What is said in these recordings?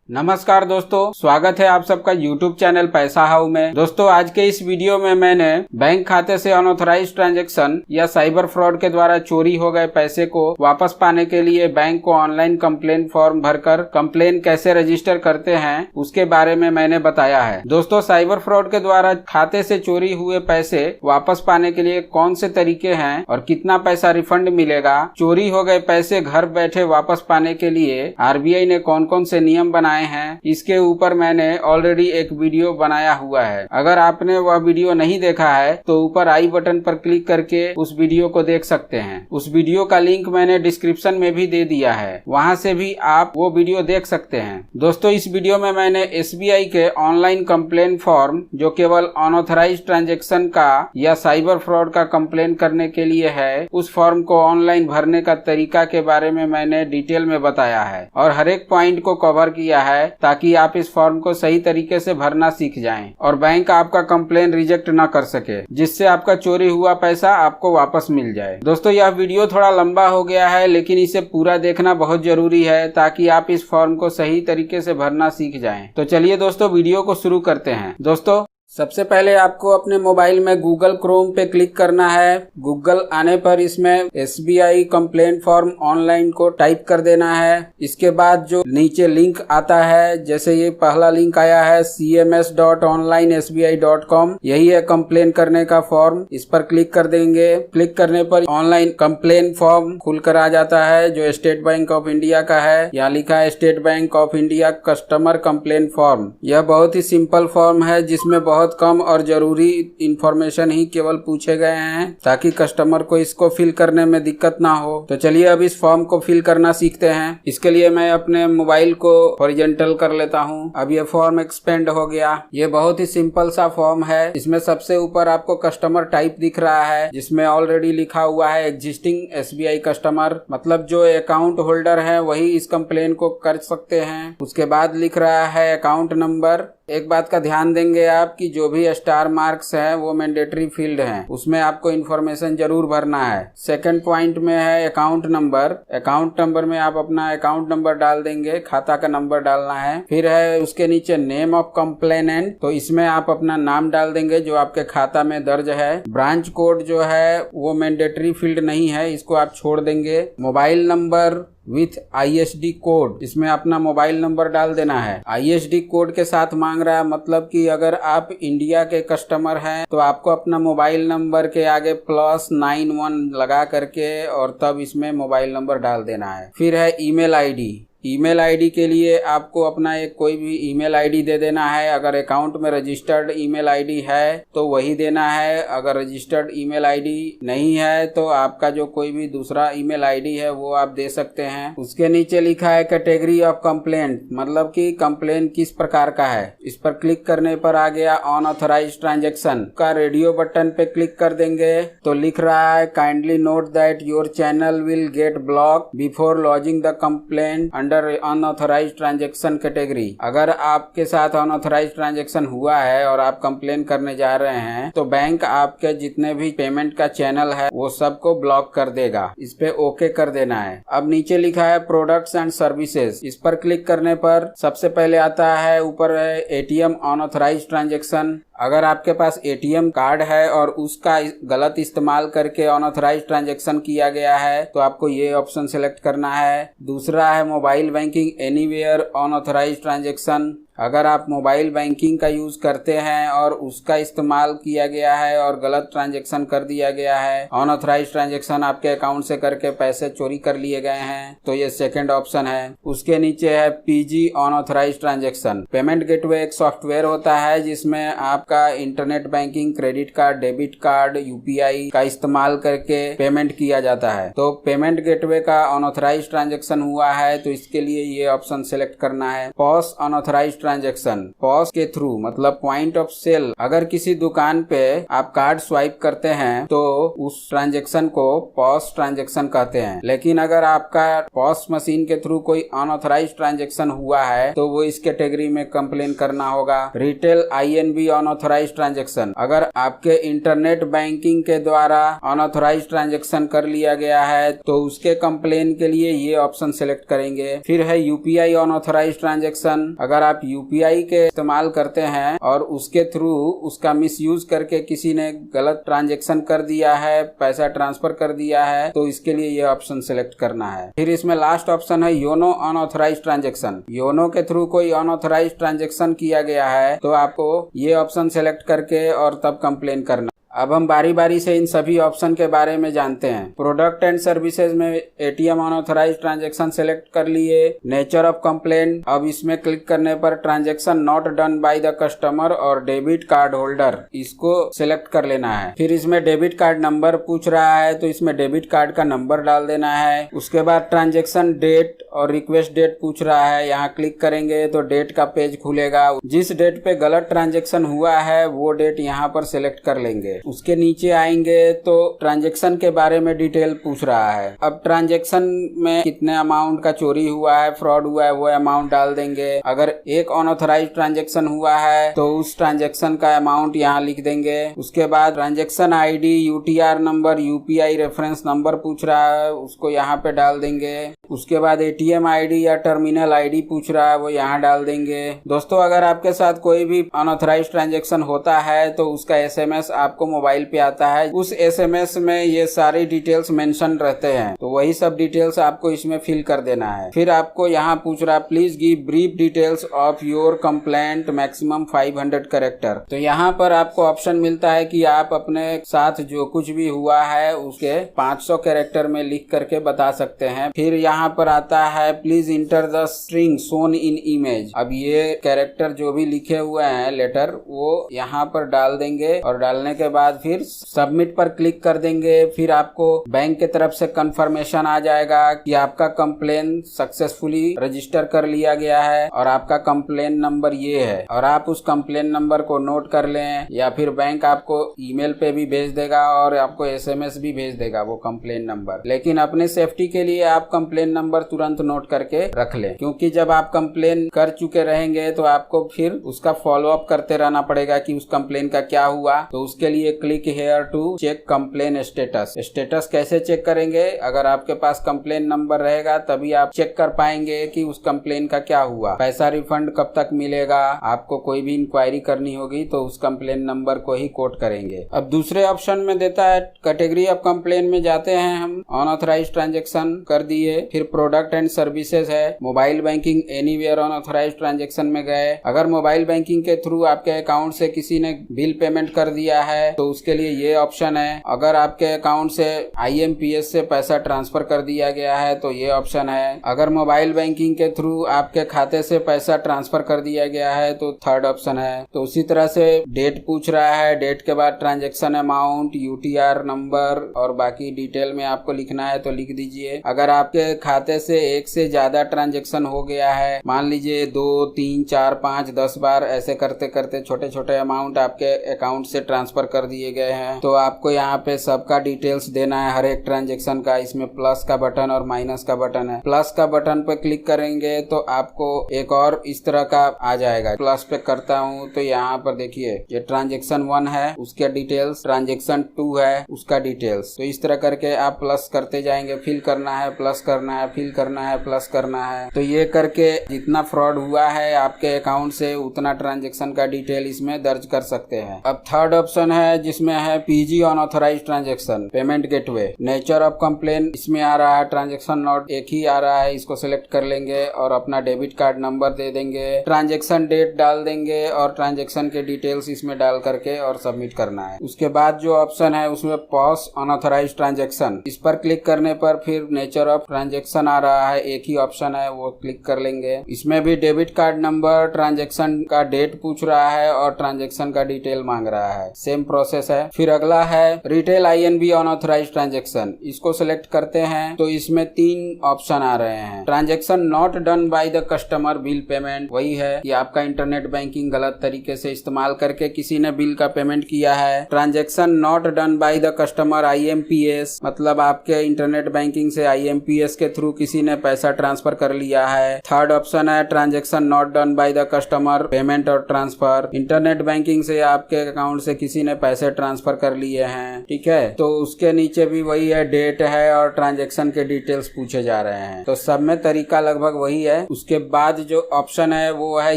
नमस्कार दोस्तों, स्वागत है आप सबका YouTube चैनल पैसा हाउ में। दोस्तों, आज के इस वीडियो में मैंने बैंक खाते से अनऑथराइज्ड ट्रांजैक्शन या साइबर फ्रॉड के द्वारा चोरी हो गए पैसे को वापस पाने के लिए बैंक को ऑनलाइन कंप्लेन फॉर्म भरकर कंप्लेन कैसे रजिस्टर करते हैं उसके बारे में मैंने बताया है। दोस्तों, साइबर फ्रॉड के द्वारा खाते से चोरी हुए पैसे वापस पाने के लिए कौन से तरीके हैं और कितना पैसा रिफंड मिलेगा, चोरी हो गए पैसे घर बैठे वापस पाने के लिए RBI ने कौन कौन से नियम बनाए हैं, इसके ऊपर मैंने ऑलरेडी एक वीडियो बनाया हुआ है। अगर आपने वह वीडियो नहीं देखा है तो ऊपर आई बटन पर क्लिक करके उस वीडियो को देख सकते हैं। उस वीडियो का लिंक मैंने डिस्क्रिप्शन में भी दे दिया है, वहां से भी आप वो वीडियो देख सकते हैं। दोस्तों, इस वीडियो में मैंने SBI के ऑनलाइन कंप्लेन फॉर्म जो केवल अनऑथराइज्ड ट्रांजैक्शन का या साइबर फ्रॉड का कंप्लेन करने के लिए है, उस फॉर्म को ऑनलाइन भरने का तरीका के बारे में मैंने डिटेल में बताया है और हर एक पॉइंट को कवर किया है ताकि आप इस फॉर्म को सही तरीके से भरना सीख जाएं और बैंक आपका कंप्लेन रिजेक्ट न कर सके, जिससे आपका चोरी हुआ पैसा आपको वापस मिल जाए। दोस्तों, यह वीडियो थोड़ा लंबा हो गया है, लेकिन इसे पूरा देखना बहुत जरूरी है ताकि आप इस फॉर्म को सही तरीके से भरना सीख जाएं। तो चलिए दोस्तों, वीडियो को शुरू करते हैं। दोस्तों, सबसे पहले आपको अपने मोबाइल में गूगल क्रोम पे क्लिक करना है। गूगल आने पर इसमें SBI कंप्लेंट फॉर्म ऑनलाइन को टाइप कर देना है। इसके बाद जो नीचे लिंक आता है, जैसे ये पहला लिंक आया है cms.onlinesbi.com, यही है कंप्लेन करने का फॉर्म। इस पर क्लिक कर देंगे। क्लिक करने पर ऑनलाइन कंप्लेन फॉर्म खुलकर आ जाता है जो स्टेट बैंक ऑफ इंडिया का है। यहाँ लिखा है state bank of India customer complain form. यह बहुत ही सिंपल फॉर्म है जिसमें बहुत कम और जरूरी इंफॉर्मेशन ही केवल पूछे गए हैं ताकि कस्टमर को इसको फिल करने में दिक्कत ना हो। तो चलिए अब इस फॉर्म को फिल करना सीखते हैं। इसके लिए मैं अपने मोबाइल को हॉरिजॉन्टल कर लेता हूं। अब ये फॉर्म एक्सपेंड हो गया। ये बहुत ही सिंपल सा फॉर्म है। इसमें सबसे ऊपर आपको कस्टमर टाइप दिख रहा है जिसमें ऑलरेडी लिखा हुआ है एग्जिस्टिंग SBI कस्टमर, मतलब जो अकाउंट होल्डर है वही इस कंप्लेन को कर सकते हैं। उसके बाद लिख रहा है अकाउंट नंबर। एक बात का ध्यान देंगे आप कि जो भी स्टार मार्क्स है वो मैंडेटरी फील्ड हैं, उसमें आपको इन्फॉर्मेशन जरूर भरना है। सेकंड पॉइंट में है अकाउंट नंबर। अकाउंट नंबर में आप अपना अकाउंट नंबर डाल देंगे, खाता का नंबर डालना है। फिर है उसके नीचे नेम ऑफ कंप्लेनेंट, तो इसमें आप अपना नाम डाल देंगे जो आपके खाता में दर्ज है। ब्रांच कोड जो है वो मैंडेटरी फील्ड नहीं है, इसको आप छोड़ देंगे। Mobile number with ISD code, इसमें अपना मोबाइल नंबर डाल देना है। ISD कोड के साथ मांग रहा है, मतलब कि अगर आप इंडिया के कस्टमर हैं तो आपको अपना मोबाइल नंबर के आगे +91 लगा करके और तब इसमें मोबाइल नंबर डाल देना है। फिर है ईमेल ID। ईमेल आईडी के लिए आपको अपना एक कोई भी ईमेल आईडी दे देना है। अगर अकाउंट में रजिस्टर्ड ईमेल आईडी है तो वही देना है। अगर रजिस्टर्ड ईमेल आईडी नहीं है तो आपका जो कोई भी दूसरा ईमेल आईडी है वो आप दे सकते हैं। उसके नीचे लिखा है कैटेगरी ऑफ कंप्लेंट, मतलब कि कंप्लेंट किस प्रकार का है। इस पर क्लिक करने पर आ गया अनऑथराइज्ड ट्रांजैक्शन का। रेडियो बटन पे क्लिक कर देंगे तो लिख रहा है kindly note that your channel will get block before lodging the complaint unauthorised transaction category. अगर आपके साथ अनऑथराइज्ड ट्रांजैक्शन हुआ है और आप कंप्लेन करने जा रहे हैं तो बैंक आपके जितने भी पेमेंट का चैनल है वो सबको ब्लॉक कर देगा। इस पे ओके कर देना है। अब नीचे लिखा है प्रोडक्ट्स एंड सर्विसेज। इस पर क्लिक करने पर सबसे पहले आता है ऊपर है ATM अनऑथराइज्ड ट्रांजैक्शन। अगर आपके पास ATM कार्ड है और उसका गलत इस्तेमाल करके अनऑथराइज्ड ट्रांजैक्शन किया गया है तो आपको ये ऑप्शन सिलेक्ट करना है। दूसरा है mobile banking anywhere unauthorised transaction. अगर आप मोबाइल बैंकिंग का यूज करते हैं और उसका इस्तेमाल किया गया है और गलत ट्रांजैक्शन कर दिया गया है, अनऑथराइज्ड ट्रांजैक्शन आपके अकाउंट से करके पैसे चोरी कर लिए गए हैं, तो ये सेकंड ऑप्शन है। उसके नीचे है PG unauthorised transaction. Payment gateway एक सॉफ्टवेयर होता है जिसमें आपका internet banking, credit card, debit card, UPI का इस्तेमाल करके पेमेंट किया जाता है। तो पेमेंट गेटवे का अनऑथराइज्ड ट्रांजैक्शन हुआ है तो इसके लिए ये ऑप्शन सिलेक्ट करना है। POS अनऑथराइज्ड ट्रांजैक्शन पॉस के थ्रू, मतलब पॉइंट ऑफ सेल, अगर किसी दुकान पे आप कार्ड स्वाइप करते हैं तो उस ट्रांजैक्शन को पॉस ट्रांजैक्शन कहते हैं। लेकिन अगर आपका पॉस मशीन के थ्रू कोई अनऑथराइज्ड ट्रांजैक्शन हुआ है तो वो इस कैटेगरी में कंप्लेन करना होगा। रिटेल INB अनऑथराइज्ड ट्रांजैक्शन, अगर आपके इंटरनेट बैंकिंग के द्वारा अनऑथराइज्ड ट्रांजैक्शन कर लिया गया है तो उसके कंप्लेन के लिए ये ऑप्शन सेलेक्ट करेंगे। फिर है UPI अनऑथराइज्ड ट्रांजैक्शन, अगर आप UPI के इस्तेमाल करते हैं और उसके थ्रू उसका मिसयूज करके किसी ने गलत ट्रांजैक्शन कर दिया है, पैसा ट्रांसफर कर दिया है, तो इसके लिए ये ऑप्शन सेलेक्ट करना है। फिर इसमें लास्ट ऑप्शन है योनो अनऑथराइज्ड ट्रांजैक्शन। योनो के थ्रू कोई अनऑथराइज्ड ट्रांजैक्शन किया गया है तो आपको ये ऑप्शन सेलेक्ट करके और तब कंप्लेन करना। अब हम बारी बारी से इन सभी ऑप्शन के बारे में जानते हैं। प्रोडक्ट एंड सर्विसेज में ATM अनऑथराइज्ड ट्रांजैक्शन सेलेक्ट कर लिए। नेचर ऑफ कंप्लेन, अब इसमें क्लिक करने पर transaction not done by the customer और डेबिट कार्ड होल्डर, इसको सेलेक्ट कर लेना है। फिर इसमें डेबिट कार्ड नंबर पूछ रहा है तो इसमें डेबिट कार्ड का नंबर डाल देना है। उसके बाद ट्रांजैक्शन डेट और रिक्वेस्ट डेट पूछ रहा है, यहाँ क्लिक करेंगे तो डेट का पेज खुलेगा। जिस डेट पे गलत ट्रांजैक्शन हुआ है वो डेट यहाँ पर सिलेक्ट कर लेंगे। उसके नीचे आएंगे तो ट्रांजैक्शन के बारे में डिटेल पूछ रहा है। अब ट्रांजैक्शन में कितने अमाउंट का चोरी हुआ है, फ्रॉड हुआ है, वो अमाउंट डाल देंगे। अगर एक अनऑथराइज्ड ट्रांजैक्शन हुआ है तो उस ट्रांजैक्शन का अमाउंट यहाँ लिख देंगे। उसके बाद transaction ID, UTR number, UPI reference number पूछ रहा है, उसको यहाँ पे डाल देंगे। उसके बाद ATM ID या टर्मिनल ID पूछ रहा है, वो यहाँ डाल देंगे। दोस्तों, अगर आपके साथ कोई भी अनऑथराइज्ड ट्रांजैक्शन होता है तो उसका SMS आपको मोबाइल पे आता है। उस SMS में ये सारी डिटेल्स मेंशन रहते हैं, तो वही सब डिटेल्स आपको इसमें फिल कर देना है। फिर आपको यहाँ पूछ रहा है please give brief details of your complaint, maximum 500 character. तो यहाँ पर आपको ऑप्शन मिलता है कि आप अपने साथ जो कुछ भी हुआ है उसके 500 कैरेक्टर में लिख करके बता सकते हैं। फिर यहाँ पर आता है please enter the string shown in image. अब ये कैरेक्टर जो भी लिखे हुए हैं लेटर, वो यहाँ पर डाल देंगे और डालने के बाद फिर सबमिट पर क्लिक कर देंगे। फिर आपको बैंक के तरफ से कंफर्मेशन आ जाएगा कि आपका कंप्लेन सक्सेसफुली रजिस्टर कर लिया गया है और आपका कंप्लेन नंबर ये है, और आप उस कंप्लेन नंबर को नोट कर लें, या फिर बैंक आपको ईमेल पे भी भेज देगा और आपको SMS भी भेज देगा वो कंप्लेन नंबर। लेकिन अपने सेफ्टी के लिए आप कंप्लेन नंबर तुरंत नोट करके रख लें, क्योंकि जब आप कंप्लेन कर चुके रहेंगे तो आपको फिर उसका फॉलो अप करते रहना पड़ेगा कि उस कंप्लेन का क्या हुआ। तो उसके लिए click here to check complain status. Status कैसे चेक करेंगे? अगर आपके पास कंप्लेन नंबर रहेगा तभी आप चेक कर पाएंगे कि उस कंप्लेन का क्या हुआ, पैसा रिफंड कब तक मिलेगा। आपको कोई भी इंक्वायरी करनी होगी तो उस कंप्लेन नंबर को ही कोट करेंगे। अब दूसरे ऑप्शन में देता है कैटेगरी ऑफ कंप्लेन में जाते हैं हम, अनऑथराइज्ड ट्रांजैक्शन कर दिए। फिर प्रोडक्ट एंड सर्विसेज है, mobile banking anywhere unauthorised transaction में गए। अगर मोबाइल बैंकिंग के थ्रू आपके अकाउंट से किसी ने बिल पेमेंट कर दिया है तो उसके लिए ये ऑप्शन है। अगर आपके अकाउंट से IMPS से पैसा ट्रांसफर कर दिया गया है तो ये ऑप्शन है। अगर मोबाइल बैंकिंग के थ्रू आपके खाते से पैसा ट्रांसफर कर दिया गया है तो थर्ड ऑप्शन है। तो उसी तरह से डेट पूछ रहा है, डेट के बाद ट्रांजैक्शन अमाउंट, UTR नंबर और बाकी डिटेल में आपको लिखना है तो लिख दीजिए। अगर आपके खाते से एक से ज्यादा ट्रांजैक्शन हो गया है, मान लीजिए 2, 3, 4, 5, 10 बार ऐसे करते करते छोटे छोटे अमाउंट आपके अकाउंट से ट्रांसफर कर दिए गए हैं, तो आपको यहाँ पे सबका डिटेल्स देना है हर एक ट्रांजैक्शन का। इसमें प्लस का बटन और माइनस का बटन है। प्लस का बटन पे क्लिक करेंगे तो आपको एक और इस तरह का आ जाएगा। प्लस पे करता हूँ तो यहाँ पर देखिए ये ट्रांजैक्शन 1 है उसके डिटेल्स, ट्रांजैक्शन 2 है उसका डिटेल्स। तो इस तरह करके आप प्लस करते जाएंगे, फिल करना है, प्लस करना है, फिल करना है, प्लस करना है। तो ये करके जितना फ्रॉड हुआ है आपके अकाउंट से उतना ट्रांजैक्शन का डिटेल इसमें दर्ज कर सकते हैं। अब थर्ड ऑप्शन है जिसमें है PG unauthorised transaction, payment gateway. Nature of complain इसमें आ रहा है, ट्रांजैक्शन नोट एक ही आ रहा है, इसको सिलेक्ट कर लेंगे और अपना डेबिट कार्ड नंबर दे देंगे, ट्रांजैक्शन डेट डाल देंगे और ट्रांजैक्शन के डिटेल्स इसमें डाल करके और सबमिट करना है। उसके बाद जो ऑप्शन है उसमें पॉज अनऑथराइज्ड ट्रांजैक्शन, इस पर क्लिक करने पर फिर नेचर ऑफ ट्रांजैक्शन आ रहा है, एक ही ऑप्शन है वो क्लिक कर लेंगे। इसमें भी डेबिट कार्ड नंबर, ट्रांजैक्शन का डेट पूछ रहा है और ट्रांजैक्शन का डिटेल मांग रहा है। सेम प्रोसेस प्रोसेस है। फिर अगला है रिटेल INB अनऑथराइज्ड ट्रांजेक्शन, इसको सिलेक्ट करते हैं तो इसमें 3 ऑप्शन आ रहे हैं। Transaction not done by the customer bill payment, वही है कि आपका इंटरनेट बैंकिंग गलत तरीके से इस्तेमाल करके किसी ने बिल का पेमेंट किया है। Transaction not done by the customer IMPS, मतलब आपके इंटरनेट बैंकिंग से IMPS के थ्रू किसी ने पैसा ट्रांसफर कर लिया है। थर्ड ऑप्शन है transaction not done by the customer payment और ट्रांसफर, इंटरनेट बैंकिंग से आपके अकाउंट से किसी ने पैसे ट्रांसफर कर लिए हैं। ठीक है, तो उसके नीचे भी वही है, डेट है और ट्रांजेक्शन के डिटेल्स पूछे जा रहे हैं। तो सब में तरीका लगभग वही है। उसके बाद जो ऑप्शन है वो है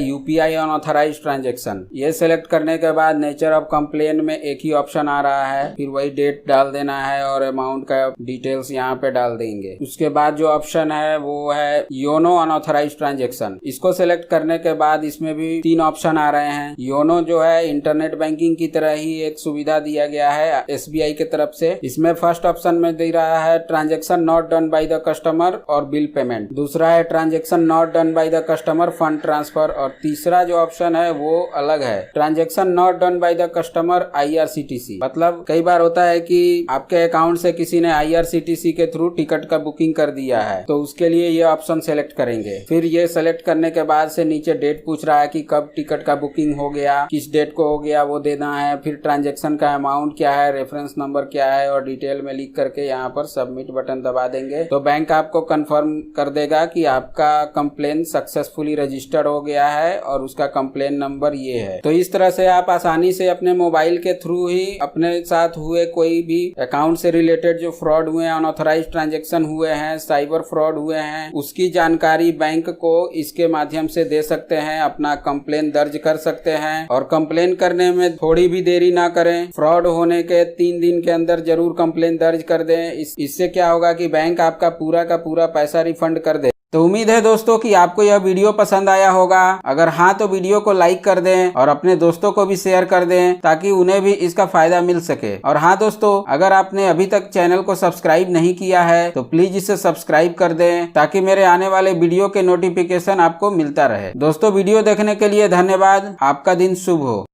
UPI अनऑथराइज्ड ट्रांजेक्शन, ये सिलेक्ट करने के बाद नेचर ऑफ कंप्लेन में एक ही ऑप्शन आ रहा है, फिर वही डेट डाल देना है और अमाउंट का डिटेल्स यहाँ पे डाल देंगे। उसके बाद जो ऑप्शन है वो है योनो अनऑथराइज्ड ट्रांजेक्शन, इसको सिलेक्ट करने के बाद इसमें भी 3 ऑप्शन आ रहे हैं। योनो जो है इंटरनेट बैंकिंग की तरह ही एक सुविधा दिया गया है SBI की तरफ से। इसमें फर्स्ट ऑप्शन में दे रहा है transaction not done by the customer और बिल पेमेंट, दूसरा है transaction not done by the customer fund transfer, और तीसरा जो ऑप्शन है वो अलग है, transaction not done by the customer IRCTC। मतलब कई बार होता है कि आपके अकाउंट से किसी ने IRCTC के थ्रू टिकट का बुकिंग कर दिया है, तो उसके लिए ये ऑप्शन सेलेक्ट करेंगे। फिर ये सेलेक्ट करने के बाद से नीचे डेट पूछ रहा है कि कब टिकट का बुकिंग हो गया, किस डेट को हो गया वो देना है। फिर ट्रांजेक्शन का अमाउंट क्या है, रेफरेंस नंबर क्या है और डिटेल में लिख करके यहाँ पर सबमिट बटन दबा देंगे तो बैंक आपको कंफर्म कर देगा कि आपका कंप्लेन सक्सेसफुली रजिस्टर्ड हो गया है और उसका कंप्लेन नंबर ये है। तो इस तरह से आप आसानी से अपने मोबाइल के थ्रू ही अपने साथ हुए कोई भी अकाउंट से रिलेटेड जो फ्रॉड हुए हैं, अनऑथराइज्ड ट्रांजेक्शन हुए हैं, साइबर फ्रॉड हुए हैं, उसकी जानकारी बैंक को इसके माध्यम से दे सकते हैं, अपना कंप्लेन दर्ज कर सकते हैं। और कंप्लेन करने में थोड़ी भी देरी ना करें, फ्रॉड होने के 3 दिन के अंदर जरूर कंप्लेन दर्ज कर दें। इससे क्या होगा कि बैंक आपका पूरा का पूरा पैसा रिफंड कर दे। तो उम्मीद है दोस्तों कि आपको यह वीडियो पसंद आया होगा। अगर हाँ तो वीडियो को लाइक कर दें और अपने दोस्तों को भी शेयर कर दें ताकि उन्हें भी इसका फायदा मिल सके। और हाँ दोस्तों, अगर आपने अभी तक चैनल को सब्सक्राइब नहीं किया है तो प्लीज इसे सब्सक्राइब कर दें ताकि मेरे आने वाले वीडियो के नोटिफिकेशन आपको मिलता रहे। दोस्तों, वीडियो देखने के लिए धन्यवाद। आपका दिन शुभ हो।